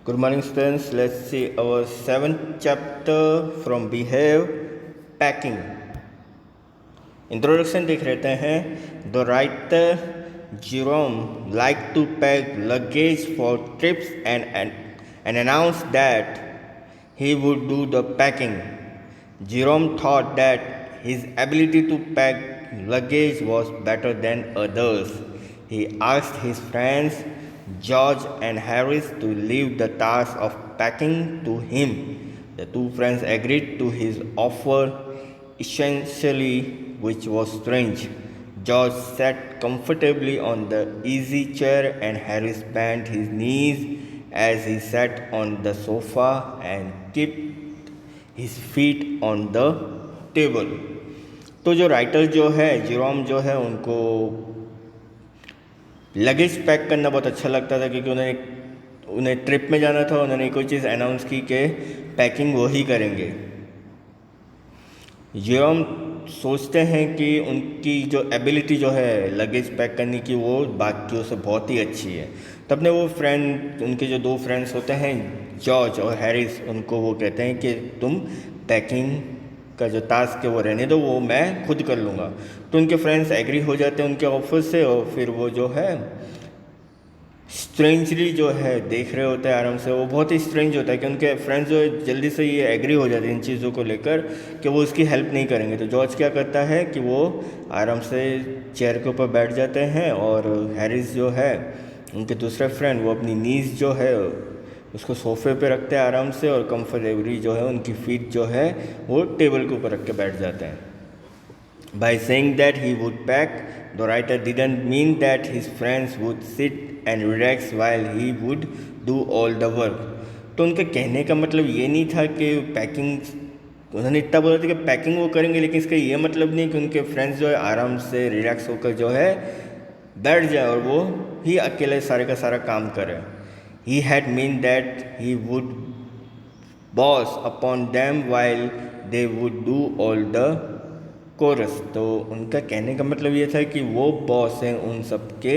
Good morning, students. Let's see our seventh chapter from Behave Packing. Introduction देख लेते हैं. The writer Jerome liked to pack luggage for trips and announced that he would do the packing. Jerome thought that his ability to pack luggage was better than others. He asked his friends George and Harris to leave the task of packing to him. The two friends agreed to his offer, essentially, which was strange. George sat comfortably on the easy chair and Harris bent his knees as he sat on the sofa and kept his feet on the table. तो जो writer जो है Jerome जो है उनको luggage pack करना बहुत अच्छा लगता था क्योंकि उन्हें ट्रिप में जाना था. उन्होंने कोई चीज़ अनाउंस की कि पैकिंग वो ही करेंगे. जेरोम सोचते हैं कि उनकी जो एबिलिटी जो है लगेज पैक करने की वो बाकियों से बहुत ही अच्छी है. तो अपने वो फ्रेंड उनके जो दो फ्रेंड्स होते हैं जॉर्ज और हैरिस उनको वो कहते हैं कि तुम पैकिंग का जो टास्क है वो रहने दो, वो मैं खुद कर लूँगा. तो उनके फ्रेंड्स एग्री हो जाते हैं उनके ऑफर से और फिर वो जो है स्ट्रेंजली जो है देख रहे होते हैं आराम से. वो बहुत ही स्ट्रेंज होता है कि उनके फ्रेंड्स जो है जल्दी से ये एग्री हो जाते हैं इन चीज़ों को लेकर कि वो उसकी हेल्प नहीं करेंगे. तो जॉर्ज क्या करता है कि वो आराम से चेयर के ऊपर बैठ जाते हैं और हैरिस जो है उनके दूसरे फ्रेंड वो अपनी नीज जो है उसको सोफे पे रखते हैं आराम से और कंफर्टेबली जो है उनकी फीट जो है वो टेबल के ऊपर रख के बैठ जाते हैं. By saying that he would pack, the writer didn't mean that his friends would sit and relax while he would do all the work. तो उनके कहने का मतलब ये नहीं था कि पैकिंग उन्होंने इतना बोला था कि पैकिंग वो करेंगे, लेकिन इसका ये मतलब नहीं कि उनके फ्रेंड्स जो है आराम से रिलैक्स होकर जो है बैठ जाए और वो ही अकेले सारे का सारा काम करें. He had meant that he would boss upon them while they would do all the chorus. तो उनका कहने का मतलब ये था कि वो बॉस हैं उन सब के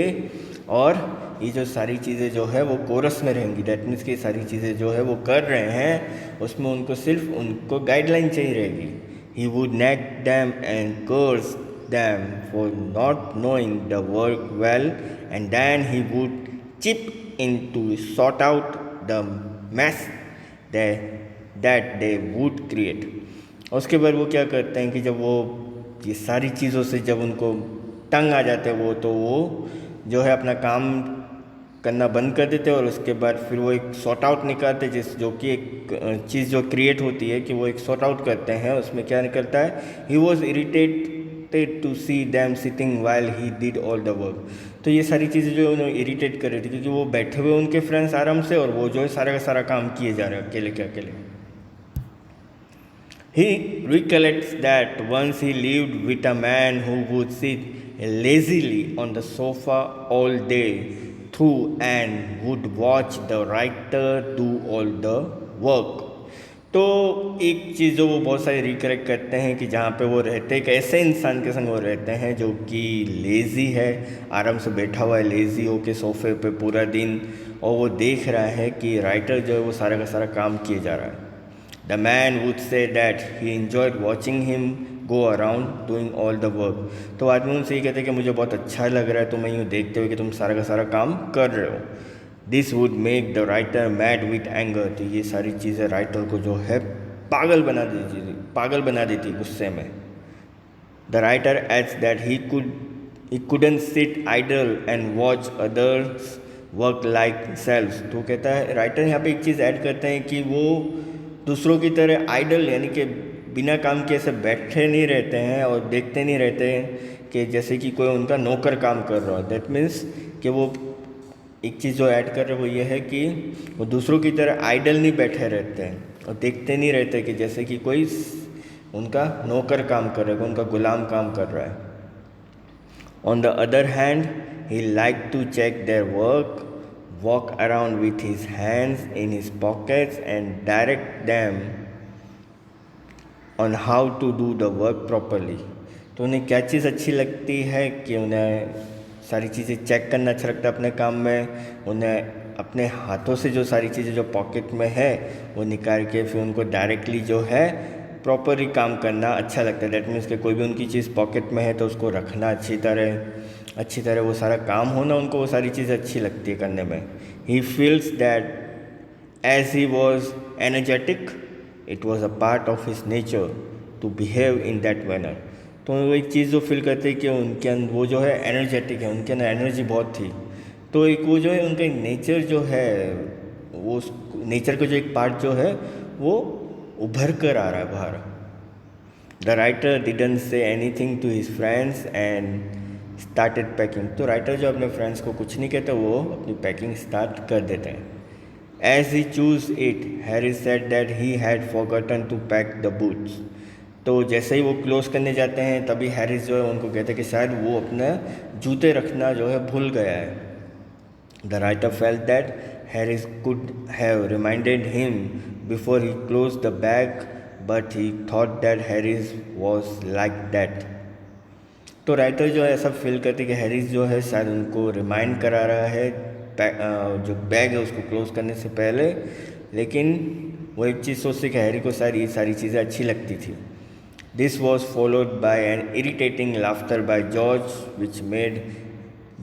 और ये जो सारी चीज़ें जो है वो कोरस में रहेंगी. दैट मीन्स कि सारी चीज़ें जो है वो कर रहे हैं उसमें उनको सिर्फ उनको गाइडलाइन चाहिए रहेगी. He would nag them and curse them for not knowing the work well, and then he would chip in to sort out the mess that they would create. उसके बाद वो क्या करते हैं कि जब वो ये सारी चीज़ों से जब उनको तंग आ जाते हैं वो वो जो है अपना काम करना बंद कर देते हैं और उसके बाद फिर वो एक सॉर्ट आउट निकालते हैं जो कि एक चीज़ जो क्रिएट होती है कि वो एक सॉर्ट आउट करते हैं. उसमें क्या निकलता है, he was irritated to see them sitting while he did all the work. तो ये सारी चीज़ें जो उन्हें इरिटेट कर रही थी क्योंकि वो बैठे हुए उनके फ्रेंड्स आराम से और वो जो है सारा का सारा काम किए जा रहे हैं अकेले के अकेले. He recollects that once he lived with a man who would sit lazily on the sofa all day through and would watch the writer do all the work. तो एक चीज़ जो वो बहुत सारी रिकलेक्ट करते हैं कि जहाँ पे वो रहते हैं, एक ऐसे इंसान के संग वो रहते हैं जो कि लेज़ी है, आराम से बैठा हुआ है लेज़ी हो के सोफे पे पूरा दिन और वो देख रहा है कि राइटर जो है वो सारा का सारा काम किए जा रहा है. The man would say that he enjoyed watching him go around doing all the work. तो आदमी उनसे ये कहते हैं कि मुझे बहुत अच्छा लग रहा है तुम्हें यूँ देखते हुए कि तुम सारा का सारा काम कर रहे हो. This would make the writer mad with anger. तो ये सारी चीज़ें राइटर को जो है पागल बना देती गुस्से में. The writer adds that he couldn't sit idle and watch others work like selves. तो कहता है राइटर यहाँ पे एक चीज़ ऐड करते हैं कि वो दूसरों की तरह आइडल यानी कि बिना काम के ऐसे बैठे नहीं रहते हैं और देखते नहीं रहते हैं कि जैसे कि कोई उनका नौकर काम कर रहा हो. दैट मीन्स कि वो एक चीज़ जो ऐड कर रहे वो ये है कि वो दूसरों की तरह आइडल नहीं बैठे रहते हैं और देखते नहीं रहते कि जैसे कि कोई उनका नौकर काम कर रहा है, उनका गुलाम काम कर रहा है. On the other hand he like to check their work, walk around with his hands in his pockets and direct them on how to do the work properly. तो उन्हें क्या चीज़ अच्छी लगती है कि उन्हें सारी चीज़ें चेक करना अच्छा लगता है अपने काम में, उन्हें अपने हाथों से जो सारी चीज़ें जो पॉकेट में है वो निकाल के फिर उनको डायरेक्टली जो है प्रॉपरली काम करना अच्छा लगता है। दैट मीन्स कि कोई भी उनकी चीज़ पॉकेट में है तो उसको रखना अच्छी तरह वो सारा काम होना, उनको वो सारी चीज़ें अच्छी लगती है करने में। He feels that as he was energetic it was a part of his nature to behave in that manner. तो वो एक चीज़ जो फील करते हैं कि उनके अंदर वो जो है एनर्जेटिक है, उनके अंदर एनर्जी बहुत थी। तो एक वो जो है उनका नेचर जो है वो नेचर का जो एक पार्ट जो है वो उभर कर आ रहा है बाहर। The writer didn't say anything to his friends and started packing. तो राइटर जो अपने फ्रेंड्स को कुछ नहीं कहते, वो अपनी पैकिंग स्टार्ट कर देते हैं। As he choose it Harry said that he had forgotten to pack the boots. तो जैसे ही वो क्लोज करने जाते हैं तभी हैरिस जो है उनको कहते हैं कि शायद वो अपने जूते रखना जो है भूल गया है। The writer felt that Harris could have reminded him before he close the bag but he thought that Harris was like that. तो राइटर जो है ऐसा फील करते कि हैरिस जो है शायद उनको रिमाइंड करा रहा है जो बैग है उसको क्लोज करने से पहले, लेकिन वो एक चीज़ सोचते कि हैरी को शायद ये सारी चीज़ें अच्छी लगती थी। This was followed by an irritating laughter by George which made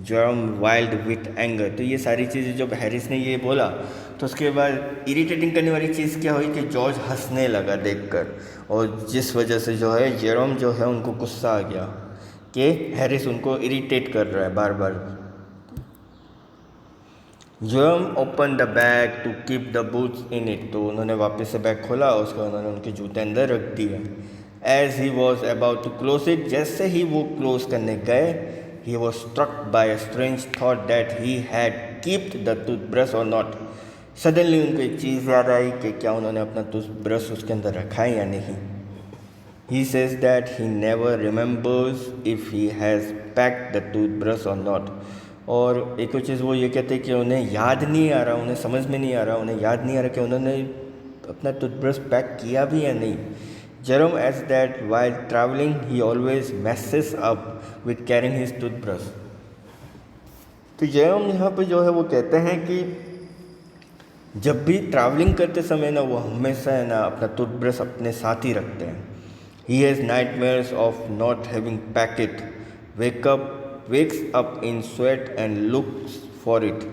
Jerome wild with anger। तो ये सारी चीज़ें जब हैरिस ने ये बोला तो उसके बाद इरिटेटिंग करने वाली चीज़ क्या हुई कि जॉर्ज हंसने लगा देखकर, और जिस वजह से जो है जेरोम जो है उनको गुस्सा आ गया कि हैरिस उनको इरिटेट कर रहा है बार बार। Jerome open the bag to keep the boots in it. तो उन्होंने वापस से बैग खोला और उसके उन्होंने उनके जूते अंदर रख दिए। As he was about to close it, जैसे ही वो क्लोज करने गए, he was struck by a strange thought that he had kept the toothbrush or not। Suddenly उनको एक चीज़ याद आई कि क्या उन्होंने अपना टूथब्रश उसके अंदर रखा है या नहीं। He says that he never remembers if he has packed the toothbrush or not। और एक और चीज़ वो ये कहते हैं कि उन्हें याद नहीं आ रहा, उन्हें समझ में नहीं आ रहा, उन्हें याद नहीं आ रहा कि उन्होंने अपना टूथब्रश पैक किया भी या नहीं। Jerome adds that while traveling he always messes up with carrying his toothbrush। तो जेरोम यहाँ पे जो है वो कहते हैं कि जब भी ट्रैवलिंग करते समय ना वो हमेशा है ना अपना टूथब्रश अपने साथ ही रखते हैं। He has nightmares of not having packed it, wakes up in sweat and looks for it।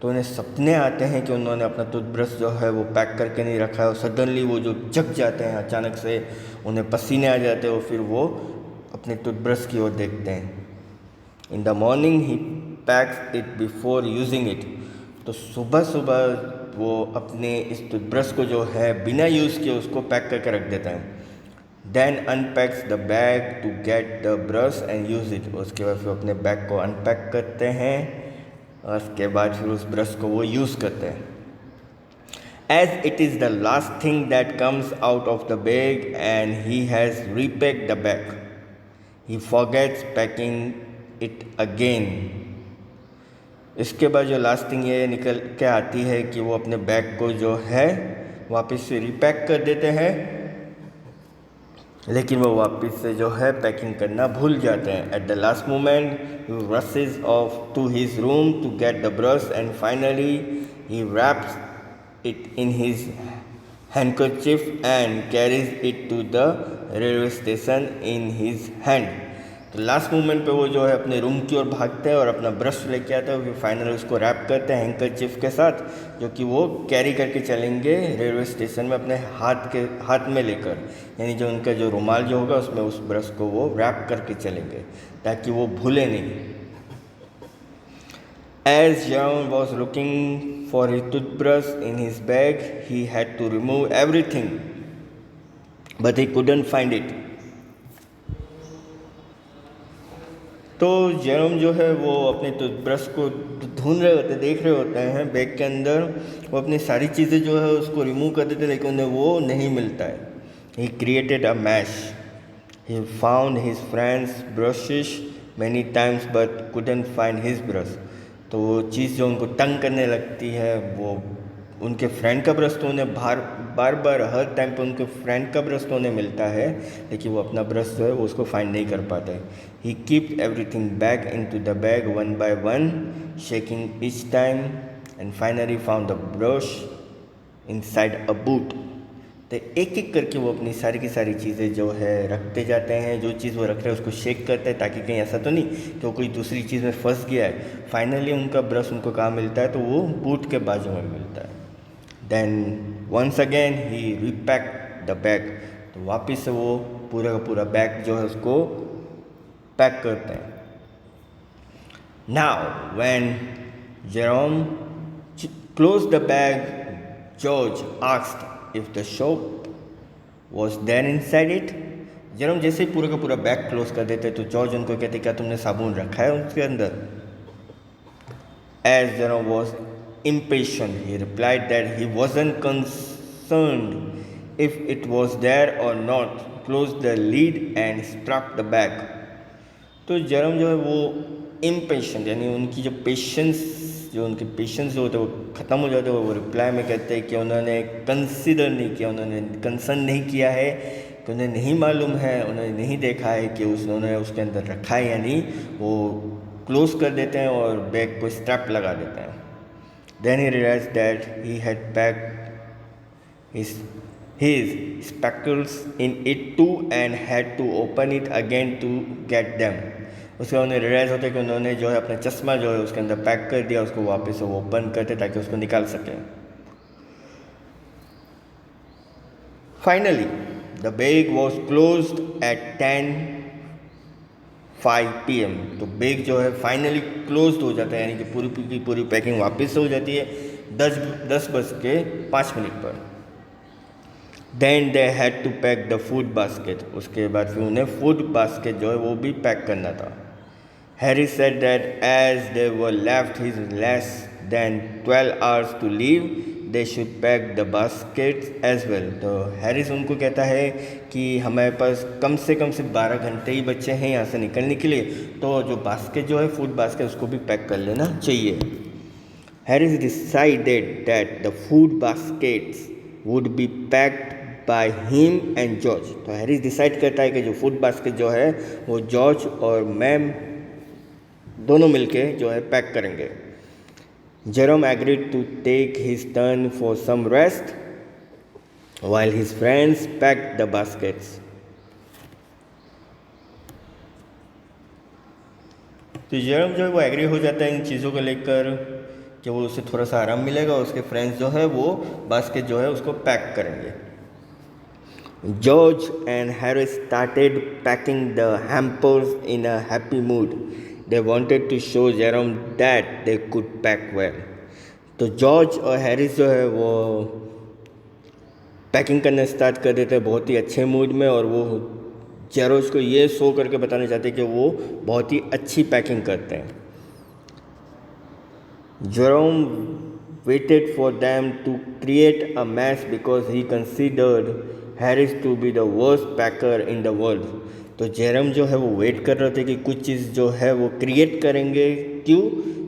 तो उन्हें सपने आते हैं कि उन्होंने अपना टूथब्रश जो है वो पैक करके नहीं रखा है, और सडनली वो जो जग जाते हैं, अचानक से उन्हें पसीने आ जाते हैं और फिर वो अपने टूथब्रश की ओर देखते हैं। In the morning he PACS it before using it. तो सुबह सुबह वो अपने इस टूथब्रश को जो है बिना यूज़ किए उसको पैक करके रख देता है। Then unpacks the bag to get the brush and use it. उसके बाद फिर अपने बैग को अनपैक करते हैं और उसके बाद फिर उस ब्रश को वो यूज़ करते हैं। As it is the last thing that comes out of the bag and he has repacked the bag, he forgets packing it again. इसके बाद जो लास्ट थिंग ये निकल के आती है कि वो अपने बैग को जो है वापस से रीपैक कर देते हैं, लेकिन वो वापस से जो है पैकिंग करना भूल जाते हैं। At the last moment he rushes off to his room to get the brush and finally he wraps it in his handkerchief and carries it to the railway station in his hand. तो last moment पे वो जो है अपने room की ओर भागते हैं और अपना ब्रश लेके आते हैं, फिर फाइनली उसको रैप करते हैं हैंडकरचिफ के साथ, जो कि वो कैरी करके चलेंगे रेलवे स्टेशन में अपने हाथ में लेकर, यानी जो उनका जो रुमाल जो होगा उसमें उस ब्रश को वो रैप करके चलेंगे ताकि वो भूले नहीं। As Jerome was looking for his toothbrush in his bag, he had to remove everything, but he couldn't find it। तो जेरोम जो है वो अपने टूथब्रश को ढूंढ रहे होते, देख रहे होते हैं बैग के अंदर, वो अपनी सारी चीज़ें जो है उसको रिमूव कर देते, लेकिन उन्हें वो नहीं मिलता है। He created a mess, he found his friends brushes many times but couldn't find his brush. तो वो चीज़ जो उनको तंग करने लगती है, वो उनके फ्रेंड का ब्रश तो उन्हें बार बार हर टाइम पे उनके फ्रेंड का ब्रश तो उन्हें मिलता है, लेकिन वो अपना ब्रश जो है वो उसको फाइंड नहीं कर पाते। He keep everything back in to the bag one by one, shaking each time and finally found the brush inside a boot. तो एक एक करके वो अपनी सारी की सारी चीज़ें जो है रखते जाते हैं, जो चीज़ वो रख रहे हैं उसको शेक करते हैं ताकि कहीं ऐसा तो नहीं कि वो कोई दूसरी चीज़ में फंस गया है। फाइनली उनका ब्रश उनको कहाँ मिलता है, तो वो बूट के बाजू में मिलता है। Then once again he repack the bag, तो वापस से वो पूरा का पूरा बैग जो है उसको पैक करते हैं। Now when Jerome closed the bag, George asked if the soap was there inside it. Jerome जैसे ही पूरा का पूरा बैग क्लोज कर देते तो जॉर्ज उनको कहते क्या तुमने साबुन रखा है उसके अंदर? As Jerome was impatient, he replied that he wasn't concerned if it was there or not, closed the lid and strapped the bag. तो जेरोम जो है वो इम्पेशेंट यानी उनकी जो उनके पेशेंस जो होते हैं वो ख़त्म हो जाते हैं। वो रिप्लाई में कहते हैं कि उन्होंने कंसिडर नहीं किया, उन्होंने कंसर्न नहीं किया है, कि उन्हें नहीं मालूम है, उन्होंने नहीं देखा है कि उन्होंने उसके अंदर रखा है या नहीं। वो क्लोज कर देते हैं और बैग को स्ट्रैप लगा देते हैं। Then he realise that he had packed his spectacles in it too and had to open it again to get them. उसके उन्हें रियलाइज़ होता है कि उन्होंने जो है अपना चश्मा जो है उसके अंदर पैक कर दिया, उसको वापस से वो ओपन करते ताकि उसको निकाल सकें। Finally the bag was closed eight 10:05 PM। तो बैग जो है फाइनली क्लोज्ड हो जाता है, यानी कि पूरी की पूरी पैकिंग वापस से हो जाती है 10:05 पर। Then they had to pack the food basket. उसके बाद फिर उन्हें फूड बास्केट जो है वो भी पैक करना था। Harry said that as they were left his less than 12 hours to leave they should pack the basket as well. तो हैरिस उनको कहता है कि हमारे पास कम से 12 घंटे ही बचे हैं यहाँ से निकलने के लिए, तो जो बास्केट जो है फूड बास्केट उसको भी पैक कर लेना चाहिए। Harris decided that the food baskets would be packed by him and George. तो हैरिस डिसाइड करता है कि जो फूड बास्केट जो है वो जॉर्ज और मैम दोनों मिलके जो है पैक करेंगे। Jerome agreed to take his turn for some rest while his friends packed the baskets. तो जेरोम जो है वो एग्री हो जाता है इन चीज़ों को लेकर कि वो उसे थोड़ा सा आराम मिलेगा, उसके फ्रेंड्स जो है वो बास्केट जो है उसको पैक करेंगे। George and Harry started packing the hampers in a happy mood. They wanted to show Jerome that they could pack well. तो जॉर्ज और हैरिस जो है वो पैकिंग करना स्टार्ट कर देते हैं बहुत ही अच्छे मूड में, और वो जेरोज को ये शो करके बताना चाहते हैं कि वो बहुत ही अच्छी पैकिंग करते हैं। Jerome waited for them to create a mess because he considered Harris to be the worst packer in the world. तो जेरम जो है वो वेट कर रहे थे कि कुछ चीज़ जो है वो क्रिएट करेंगे। क्यों?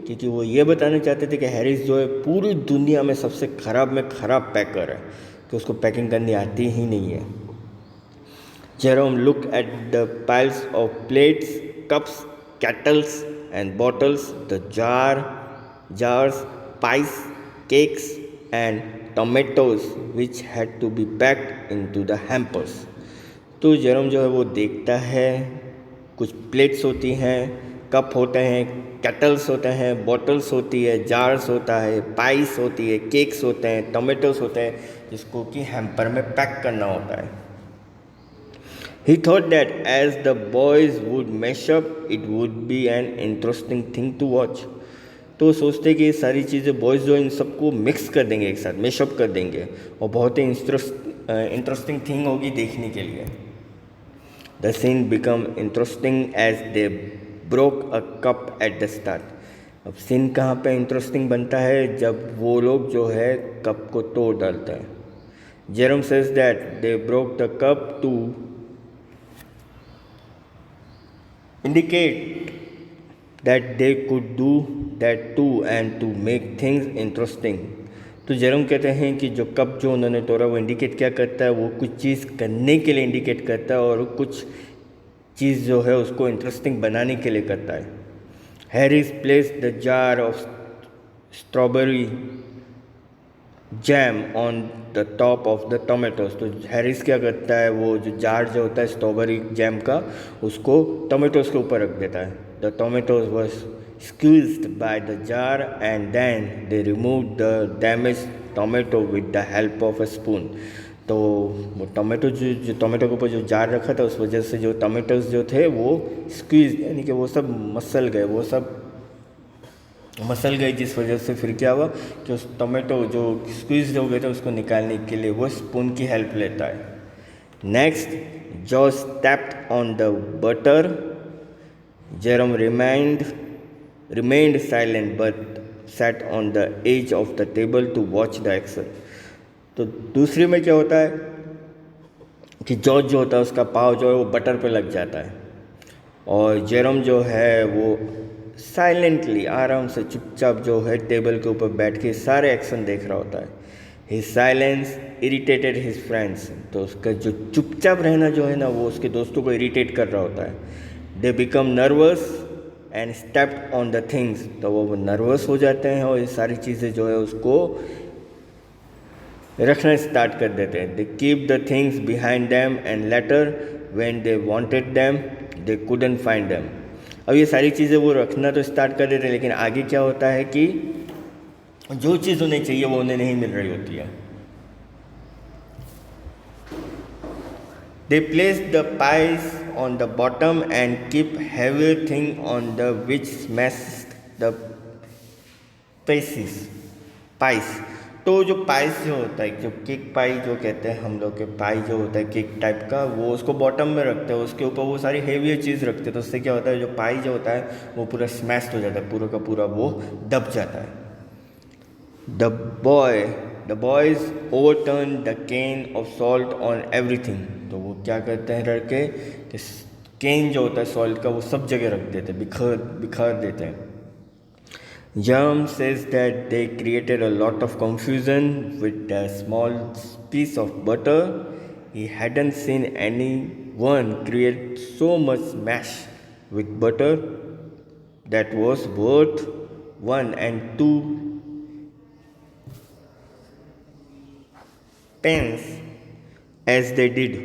क्योंकि वो ये बताना चाहते थे कि हैरिस जो है पूरी दुनिया में सबसे ख़राब में ख़राब पैकर है, कि उसको पैकिंग करनी आती ही नहीं है। Jerome look at the piles of plates, cups, kettles and bottles, the jars, pies, cakes and tomatoes which had to be packed into the hampers. तो जेरोम जो है वो देखता है कुछ प्लेट्स होती हैं, कप होते हैं, केटल्स होते हैं, बॉटल्स होती है, जार्स होता है, पाइस होती है, केक्स होते हैं, टोमेटोस होते हैं, जिसको कि हैम्पर में पैक करना होता है। He thought that as the boys would mesh up, it would be an interesting thing to watch. तो सोचते कि ये सारी चीज़ें बॉयज़ जो इन सबको मिक्स कर देंगे, एक साथ मैशअप कर देंगे, और बहुत ही इंटरेस्टिंग थिंग होगी देखने के लिए। The scene become interesting as they broke a cup at the start. अब सीन कहाँ पे इंटरेस्टिंग बनता है? जब वो लोग जो है कप को तोड़ डालते हैं। Jerome says that they broke the cup to indicate that they could do that too and to make things interesting. तो जेरोम कहते हैं कि जो कप जो उन्होंने तोड़ा वो इंडिकेट क्या करता है? वो कुछ चीज़ करने के लिए इंडिकेट करता है, और कुछ चीज़ जो है उसको इंटरेस्टिंग बनाने के लिए करता है। Harris place the jar of strawberry jam on the top of the tomatoes. तो हैरिस क्या करता है, वो जो जार जो होता है स्ट्रॉबेरी जैम का, उसको टोमेटोज के ऊपर रख देता है। The tomatoes was squeezed by the jar and then they remove the damage tomato with the help of a spoon. तो वो टोमेटो जो टोमेटो के ऊपर जो जार रखा था, उस वजह से जो टोमेटोज जो थे वो स्क्वीज यानी कि वो सब मसल गए, वो सब मसल गई, जिस वजह से फिर क्या हुआ कि उस टोमेटो जो स्क्वीज हो गए थे उसको निकालने के लिए वो स्पून की हेल्प लेता है। Next, George tapped on the butter, Jerome remained silent but sat on the edge of the table to watch the action। तो दूसरे में क्या होता है कि जॉर्ज जो होता है उसका पाव जो है वो बटर पे लग जाता है, और जेरम जो है वो साइलेंटली आराम से चुपचाप जो है टेबल के ऊपर बैठ के सारे एक्शन देख रहा होता है। His silence irritated his friends. तो उसका जो चुपचाप रहना जो है ना, वो उसके दोस्तों को इरिटेट कर रहा होता है। They become nervous and stepped on the things. तो वो नर्वस हो जाते हैं और ये सारी चीज़ें जो है उसको रखना स्टार्ट कर देते हैं। They keep the things behind them and later when they wanted them they couldn't find them. अब ये सारी चीज़ें वो रखना तो स्टार्ट कर देते हैं, लेकिन आगे क्या होता है कि जो चीज़ उन्हें चाहिए वो उन्हें नहीं मिल रही होती है। दे place the price on the bottom and keep heavy thing on the which smashed the price. तो जो पाइस जो होता है, जो केक पाई जो कहते हैं हम लोग के, पाई जो होता है केक टाइप का, वो उसको बॉटम में रखते हैं, उसके ऊपर वो सारी हेवी चीज़ रखते हैं। तो उससे क्या होता है, जो पाई जो होता है वो पूरा स्मैश्ड हो जाता है, पूरा का पूरा वो दब जाता है। The boys overturn the can of salt on everything. तो वो क्या करते हैं लड़के कि केन जो होता है सॉल्ट का वो सब जगह रख देते हैं, बिखार देते हैं। Jerome says that they created a lot of confusion with a small piece of butter. He hadn't seen anyone create so much mash with butter that was worth 1 and 2 pence as they did।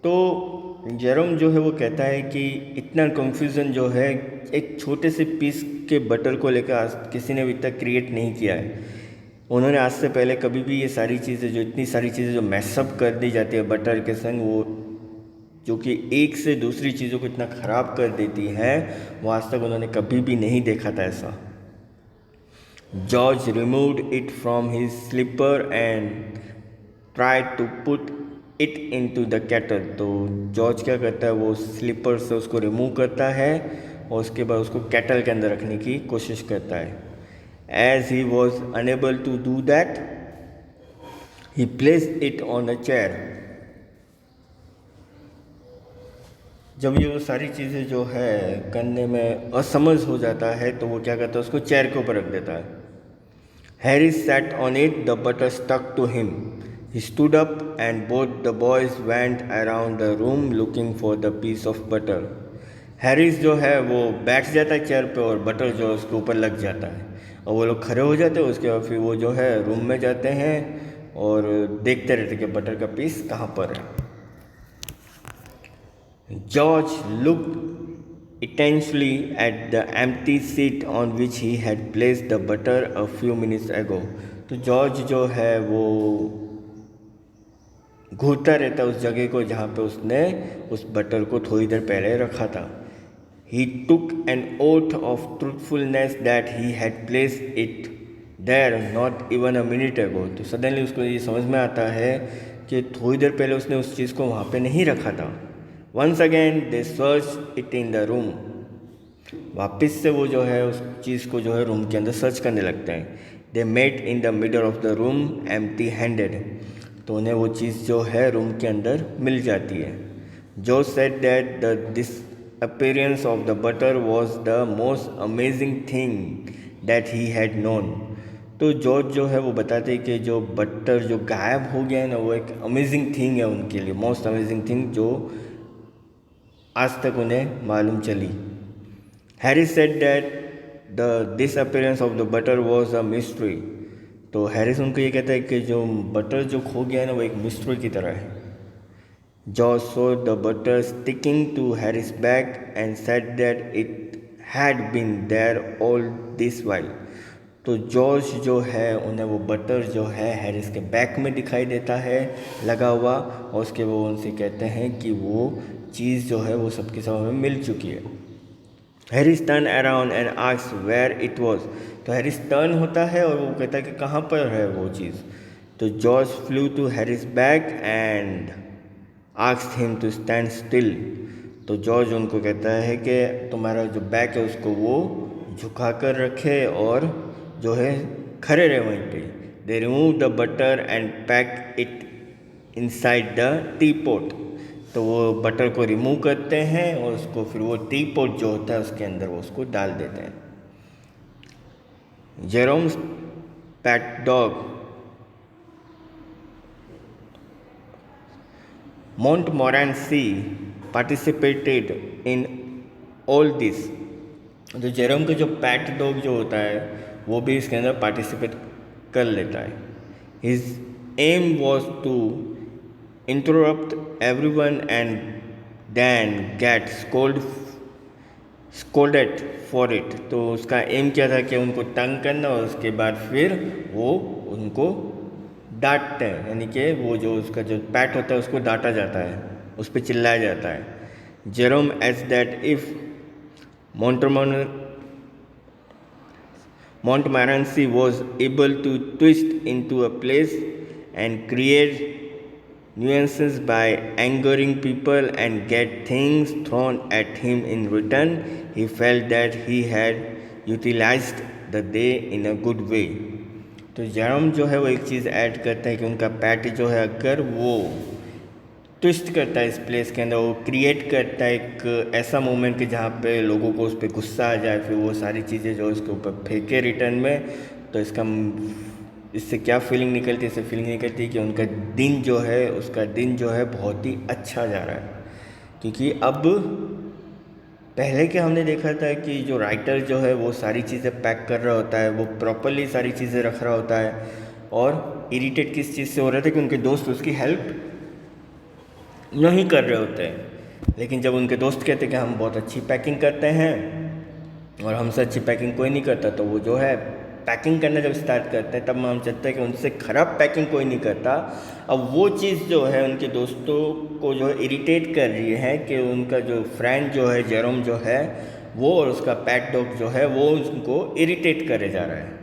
तो Jerome जो है वो कहता है कि इतना confusion जो है एक छोटे से पीस के बटर को लेकर आज किसी ने अभी तक क्रिएट नहीं किया है। उन्होंने आज से पहले कभी भी ये सारी चीज़ें जो इतनी सारी चीज़ें जो मैसअप कर दी जाती है बटर के संग, वो जो कि एक से दूसरी चीज़ों को इतना ख़राब कर देती हैं, वो आज तक उन्होंने कभी भी नहीं देखा था ऐसा। George removed it from his slipper and tried to put it into the kettle. तो जॉर्ज क्या करता है, वो स्लीपर से उसको रिमूव करता है और उसके बाद उसको केटल के अंदर रखने की कोशिश करता है। As he was unable to do that he placed it on a chair. जब ये वो सारी चीज़ें जो है करने में असमझ हो जाता है, तो वो क्या करता है, उसको चेयर के ऊपर रख देता है। Harry sat on it, the butter stuck to him. He stood up and both the boys went around the room looking for the piece of butter। Harris जो है वो बैठ जाता है चेयर पे और बटर जो उसके ऊपर लग जाता है, और वो लोग खड़े हो जाते हैं। उसके बाद फिर वो जो है रूम में जाते हैं और देखते रहते कि बटर का पीस कहाँ पर है। George looked intensely at the empty seat on which he had placed the butter a few minutes ago। तो जॉर्ज जो है वो घूरता रहता है उस जगह को जहाँ पे उसने उस बटर को थोड़ी देर पहले रखा था। He took an oath of truthfulness that he had placed it there not even a minute ago। तो सडनली उसको ये समझ में आता है कि थोड़ी देर पहले उसने उस चीज़ को वहाँ पे नहीं रखा था। Once again they searched it in the room। वापस से वो जो है उस चीज़ को जो है रूम के अंदर सर्च करने लगते हैं। They met in the middle of the room empty handed। तो उन्हें वो चीज़ जो है रूम के अंदर मिल जाती है। जो said that the disappearance of the butter was the most amazing thing that he had known। तो जॉर्ज जो है वो बताते हैं कि जो बटर जो गायब हो गया है ना, वो एक अमेजिंग थिंग है उनके लिए, मोस्ट अमेजिंग थिंग जो आज तक उन्हें मालूम चली। Harry said that the disappearance of the butter was a mystery. तो हैरिस उनको ये कहता है कि जो बटर जो खो गया है ना वो एक मिस्ट्री की तरह है। George saw the butter sticking to Harris bag and said that it had been there all this while. तो जॉर्ज जो है उन्हें वो बटर जो है हैरिस के बैग में दिखाई देता है लगा हुआ, और उसके वो उनसे कहते हैं कि वो चीज़ जो है वो सबके सब हमें मिल चुकी है। Harris turn around and asked where it was. तो हैरिस टर्न होता है और वो कहता है कि कहाँ पर है वो चीज़। तो George flew to Harris bag and asked him to stand still. तो जॉर्ज उनको कहता है कि तुम्हारा जो बैग है उसको वो झुका कर रखे और जो है खड़े रहे वहीं पे। दे remove the butter and pack it inside the T pot. तो वो बटर को रिमूव करते हैं और उसको फिर वो टी पॉट जो होता है उसके अंदर वो उसको डाल देते हैं। Jerome's pet dog Montmorency participated in all this. तो जेरोम का जो पैट डॉग जो होता है वो भी इसके अंदर पार्टिसिपेट कर लेता है। His aim was to interrupt everyone and then get scolded for it। तो उसका एम क्या था कि उनको तंग करना और उसके बाद फिर वो उनको डांटते हैं, यानी कि वो जो उसका जो पैट होता है उसको डांटा जाता है, उस पर चिल्लाया जाता है। Jerome as that if Montmorency was able to twist into a place and create nuances by angering people and get things thrown at him in return, he felt that he had utilized the day in a good way। तो Jerome जो है वो एक चीज़ add करता है कि उनका PAT जो है अगर वो ट्विस्ट करता है इस प्लेस के अंदर, वो क्रिएट करता है एक ऐसा मोमेंट कि जहाँ पे लोगों को उस पर गुस्सा आ जाए, फिर वो सारी चीज़ें जो उसके ऊपर फेंके रिटर्न में। तो इससे क्या फीलिंग निकलती है? इससे फीलिंग निकलती है कि उनका दिन जो है उसका दिन जो है बहुत ही अच्छा जा रहा है। क्योंकि अब पहले क्या हमने देखा था कि जो राइटर जो है वो सारी चीज़ें पैक कर रहा होता है, वो प्रॉपरली सारी चीज़ें रख रहा होता है, और इरिटेट किस चीज़ से हो रहा था कि उनके दोस्त उसकी हेल्प नहीं कर रहे होते हैं। लेकिन जब उनके दोस्त कहते हैं कि हम बहुत अच्छी पैकिंग करते हैं और हमसे अच्छी पैकिंग कोई नहीं करता, तो वो जो है पैकिंग करना जब स्टार्ट करते हैं तब हम चाहते हैं कि उनसे ख़राब पैकिंग कोई नहीं करता। अब वो चीज़ जो है उनके दोस्तों को जो है इरिटेट कर रही है कि उनका जो फ्रेंड जो है जेरोम जो है वो और उसका पैट डॉग जो है वो उनको इरिटेट करे जा रहा है।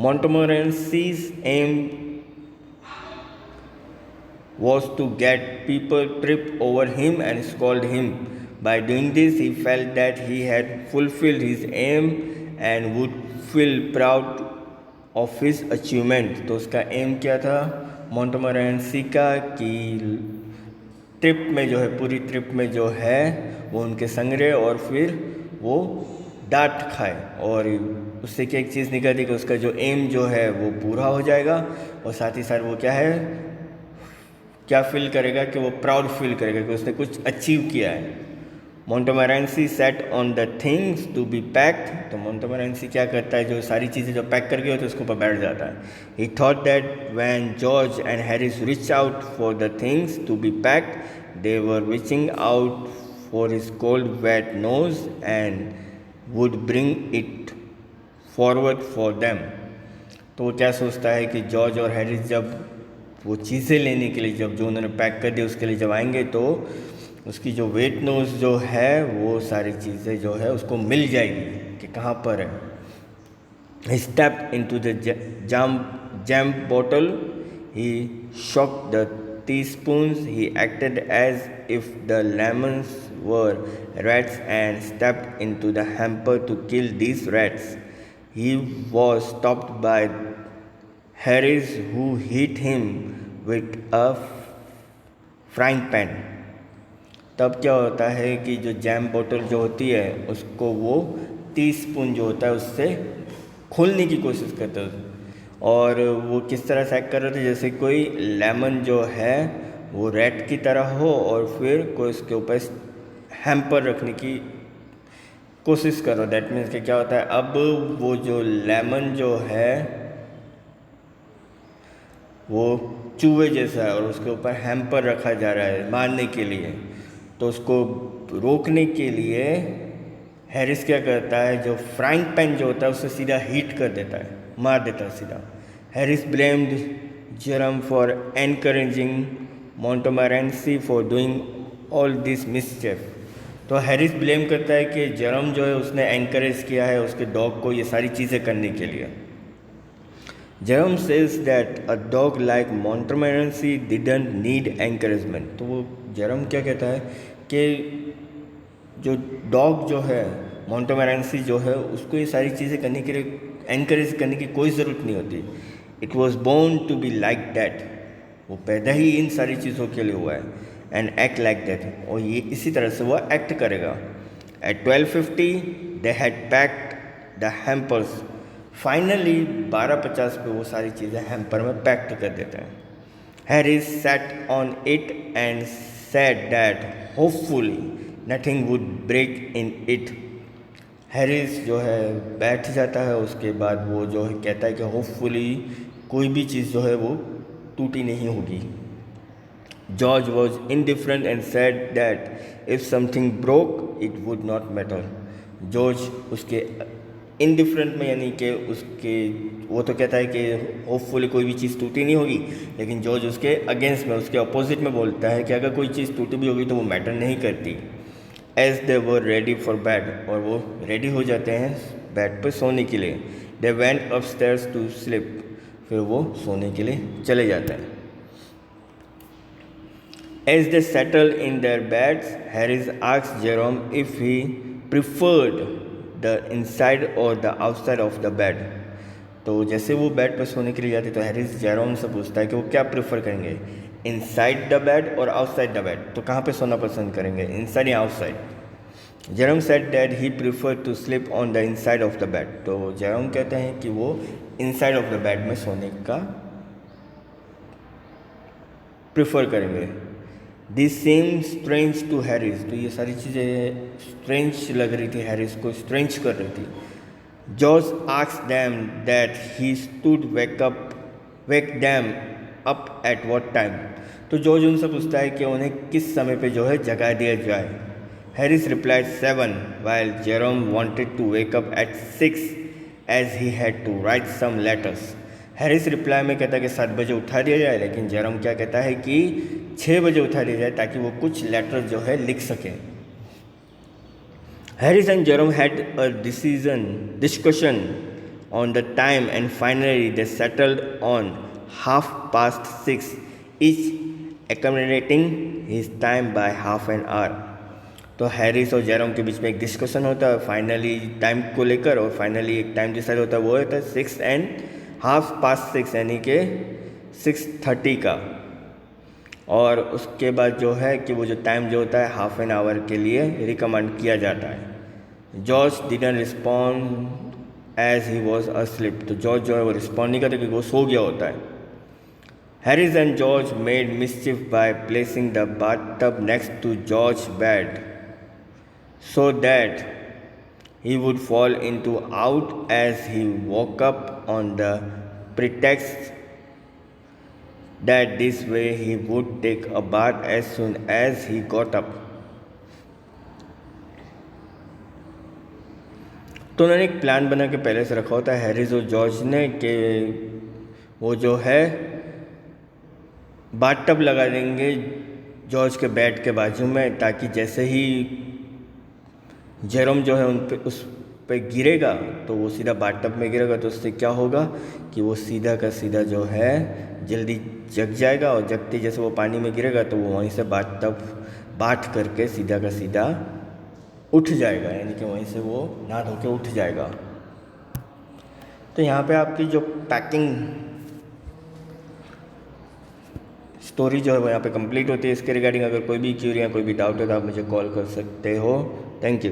Montmorency's aim was to get people trip over him and scold him. By doing this, he felt that he had fulfilled his aim and would feel proud of his achievement। तो उसका M क्या था मोंटमोरेंसी का कि trip में जो है पूरी ट्रिप में जो है वो उनके संग रहे और फिर वो डांट खाए, और उससे क्या एक चीज़ निकलती कि उसका जो एम जो है वो पूरा हो जाएगा, और साथ ही साथ वो क्या फील करेगा कि वो प्राउड फील करेगा कि उसने कुछ अचीव किया है। Montmorency sat on the things to be packed. तो मोंटमोरेंसी क्या करता है, जो सारी चीज़ें जो पैक करके होती है उसके ऊपर बैठ जाता है। He thought that when George and Harris reach out for the things to be packed they were reaching out for his cold wet nose and would bring it forward for them. तो वो क्या सोचता है कि George और Harris जब वो चीज़ें लेने के लिए जब जो उन्होंने पैक कर दी उसके लिए जब आएंगे तो उसकी जो वेट नोज जो है वो सारी चीज़ें जो है उसको मिल जाएगी कि कहाँ पर है। He stepped into the jam bottle. He shook the teaspoons. He acted as if the lemons were rats and stepped into the hamper to kill these rats. He was stopped by Harris, who hit him with a frying pan। तब क्या होता है कि जो jam बोतल जो होती है उसको वो टीस्पून जो होता है उससे खोलने की कोशिश करता है, और वो किस तरह से एक्ट कर रहे थे जैसे कोई लेमन जो है वो रैट की तरह हो और फिर कोई उसके ऊपर हैम्पर रखने की कोशिश करो। दैट मीन्स कि क्या होता है, अब वो जो लेमन जो है वो चूहे जैसा है और उसके ऊपर हैम्पर रखा जा रहा है मारने के लिए। तो उसको रोकने के लिए हैरिस क्या करता है, जो फ्राइंग पैन जो होता है उसे सीधा हीट कर देता है, मार देता है सीधा। Harris blamed Jerome for encouraging Montmorency for doing all this mischief. तो हैरिस ब्लेम करता है कि जेरम जो है उसने एनकरेज किया है उसके डॉग को ये सारी चीज़ें करने के लिए। Jerome says that a dog like Montmorency didn't need encouragement. तो वो जेरम क्या कहता है कि जो डॉग जो है मोंटमोरेंसी जो है उसको ये सारी चीज़ें करने के लिए एनकरेज करने की कोई ज़रूरत नहीं होती। It was born to be like that, वो पैदा ही इन सारी चीज़ों के लिए हुआ है। एंड एक्ट लाइक दैट, और ये इसी तरह से वो एक्ट करेगा। At 12:50 they had packed the hampers. Finally 12:50 पे वो सारी चीज़ें हैम्पर में पैक्ड कर देते हैं। Harris sat on it and said that hopefully nothing would break in it. Harris जो है बैठ जाता है, उसके बाद वो जो है कहता है कि होपफुली कोई भी चीज़ जो है वो टूटी नहीं होगी। George was indifferent and said that if something broke it would not matter. George उसके इनडिफरेंट में यानी कि उसके वो तो कहता है कि होपफुली कोई भी चीज़ टूटी नहीं होगी, लेकिन जॉर्ज उसके अगेंस्ट में उसके अपोजिट में बोलता है कि अगर कोई चीज़ टूटी भी होगी तो वो मैटर नहीं करती। As they were ready for bed, और वो रेडी हो जाते हैं बेड पर सोने के लिए। They went upstairs to sleep, फिर वो सोने के लिए चले जाते हैं। As they settle in their beds, Harris asked Jerome if he preferred the inside or the outside of the bed. तो जैसे वो बेड पर सोने के लिए जाते तो हैरिस जेरोम से पूछता है कि वो क्या प्रेफर करेंगे, इनसाइड द बेड और आउटसाइड द बेड। तो कहाँ पे सोना पसंद करेंगे, इनसाइड या outside. Jerome said that he prefer to sleep on the inside of the bed. तो जेरोम कहते हैं कि वो इनसाइड ऑफ द बेड में सोने का प्रेफर करेंगे। This seem strange to Harris. तो ये सारी चीज़ें स्ट्रेंज लग रही थी हैरिस को, स्ट्रेंज कर रही थी। George asked them that he stood wake them up at what time. तो जॉर्ज उनसे पूछता है कि उन्हें किस समय पे जो है जगा दिया जाए। Harris replied 7 while Jerome wanted to wake up at 6 as he had to write some letters। Harris reply में कहता है कि 7 बजे उठा दिया जाए, लेकिन जेरोम क्या कहता है कि 6 बजे उठा दिया जाए ताकि वो कुछ लेटर जो है लिख सकें। Harris and Jerome had a discussion on the time and finally they settled on 6:30, each accommodating his time by half an hour। तो हैरिस और जेरोम के बीच में एक डिस्कशन होता है फाइनली टाइम को लेकर, और फाइनली एक टाइम डिसाइड होता है, वो होता है 6 and 6:30 यानी कि 6:30 का। और उसके बाद जो है कि वो जो टाइम जो होता है हाफ एन आवर के लिए रिकमेंड किया जाता है। George didn't respond as he was asleep. तो जॉर्ज जो है वो रिस्पॉन्ड नहीं करता क्योंकि वो सो गया होता है। Harris and George made mischief by placing the bathtub next to George bed so that he would fall into out as he woke up, on the pretext that this way he would take a bath as soon as he got up। तो उन्होंने एक plan बना के पहले से रखा होता है हैरिस और जॉर्ज ने कि वो जो है बाथटब लगा देंगे जॉर्ज के बेड के बाजू में, ताकि जैसे ही जेरोम जो है उस पे गिरेगा तो वो सीधा बाथटब में गिरेगा, तो उससे क्या होगा कि वो सीधा का सीधा जो है जल्दी जग जाएगा, और जगते जैसे वो पानी में गिरेगा तो वो वहीं से बाथ करके सीधा का सीधा उठ जाएगा, यानी कि वहीं से वो नहा धो के उठ जाएगा। तो यहाँ पे आपकी जो पैकिंग स्टोरी जो है वो यहाँ पे कंप्लीट होती है। इसके रिगार्डिंग अगर कोई भी क्यूरी या कोई भी डाउट है तो आप मुझे कॉल कर सकते हो। Thank you.